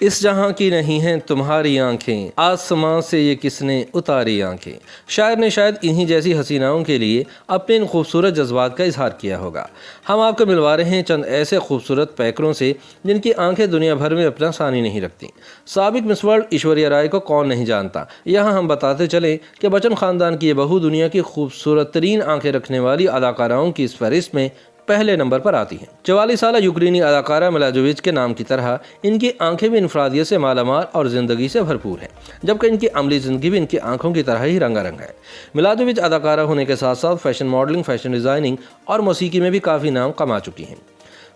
इस जहां की नहीं हैं तुम्हारी आंखें, आसमां से ये किसने उतारी आंखें। शायर ने शायद इन्हीं जैसी हसीनाओं के लिए अपने इन खूबसूरत जज्बात का इजहार किया होगा। हम आपको मिलवा रहे हैं चंद ऐसे खूबसूरत पैकरों से जिनकी आंखें दुनिया भर में अपना सानी नहीं रखती। साबिक मिस वर्ल्ड ऐश्वर्या राय को कौन नहीं जानता। यहाँ हम बताते चले कि बच्चन खानदान की ये बहू दुनिया की खूबसूरत तरीन आंखें रखने वाली अदाकाराओं की इस फहरिस्त में पहले नंबर पर आती हैं। 44 साल यूक्रेनी अदाकारा मिलाजोविच के नाम की तरह इनकी आंखें भी इनफरादियत से मालामाल और ज़िंदगी से भरपूर हैं, जबकि इनकी अमली ज़िंदगी भी इनकी आंखों की तरह ही रंगारंग है। मिलाजोविच अदाकारा होने के साथ साथ फैशन मॉडलिंग, फैशन डिज़ाइनिंग और मौसीकी में भी काफ़ी नाम कमा चुकी हैं।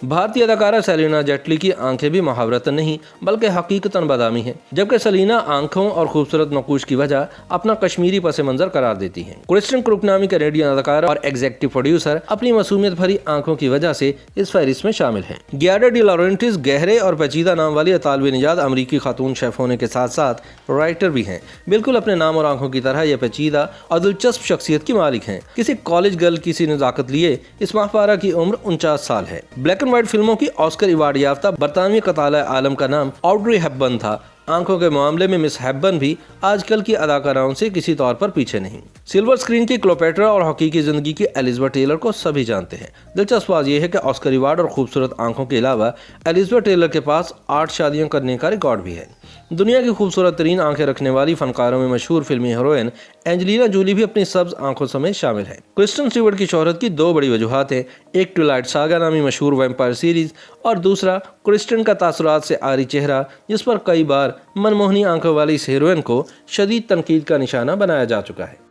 भारतीय अदाकारा सेलिना जेटली की आंखें भी मुहावरतन नहीं बल्कि हकीकतन बादामी हैं, जबकि सेलिना आंखों और खूबसूरत नकूश की वजह अपना कश्मीरी पस मंजर करार देती हैं। क्रिस्टियन क्रुक नामी कैनेडियन अदाकारा और एग्जीक्यूटिव प्रोड्यूसर अपनी मासूमियत भरी आंखों की वजह से इस फहरिस्त में शामिल हैं। गियाडा डी लॉरेंटिस गहरे और पेचीदा नाम वाली तालिब निजात अमरीकी खातून शेफ होने के साथ साथ राइटर भी हैं। बिल्कुल अपने नाम और आंखों की तरह यह पेचीदा और दिलचस्प शख्सियत की मालिक हैं। किसी कॉलेज गर्ल की सी नज़ाकत लिए इस माहपारा की उम्र 49 साल है। ब्लैक एंड व्हाइट फिल्मों की ऑस्कर अवार्ड याफ्ता बरतानवी कताला आलम का नाम ऑड्री हेपबर्न था। आंखों के मामले में मिस हेपबर्न भी आजकल की अदाकाराओं से किसी तौर पर पीछे नहीं। सिल्वर स्क्रीन की क्लोपेट्रा और हकीकी जिंदगी की एलिजाबेथ टेलर को सभी जानते हैं। दिलचस्प बात यह है कि ऑस्कर अवार्ड और खूबसूरत आंखों के अलावा एलिजाबेथ टेलर के पास 8 शादियां करने का रिकॉर्ड भी है। दुनिया की खूबसूरत तरीन आंखें रखने वाली फनकारों में मशहूर फिल्मी हीरोइन एंजेलिना जूली भी अपनी सब्ज आंखों समेत शामिल है। क्रिस्टन स्टीवर्ट की शोहरत की 2 बड़ी वजूहात हैं, एक ट्विलाइट सागा नामी मशहूर वैम्पायर सीरीज और दूसरा क्रिस्टन का तासुरात से आरी चेहरा, जिस पर कई बार मनमोहनी आंखों वाली इस हीरोइन को शदीद तनकीद का निशाना बनाया जा चुका है।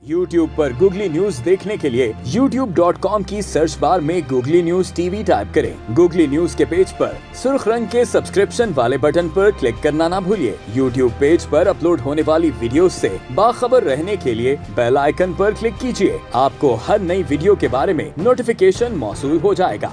YouTube पर Googly न्यूज देखने के लिए youtube.com की सर्च बार में Googly न्यूज टीवी टाइप करें। Googly न्यूज के पेज पर सुर्ख रंग के सब्सक्रिप्शन वाले बटन पर क्लिक करना ना भूलिए। YouTube पेज पर अपलोड होने वाली वीडियोस से बाखबर रहने के लिए बेल आइकन पर क्लिक कीजिए। आपको हर नई वीडियो के बारे में नोटिफिकेशन मौसूल हो जाएगा।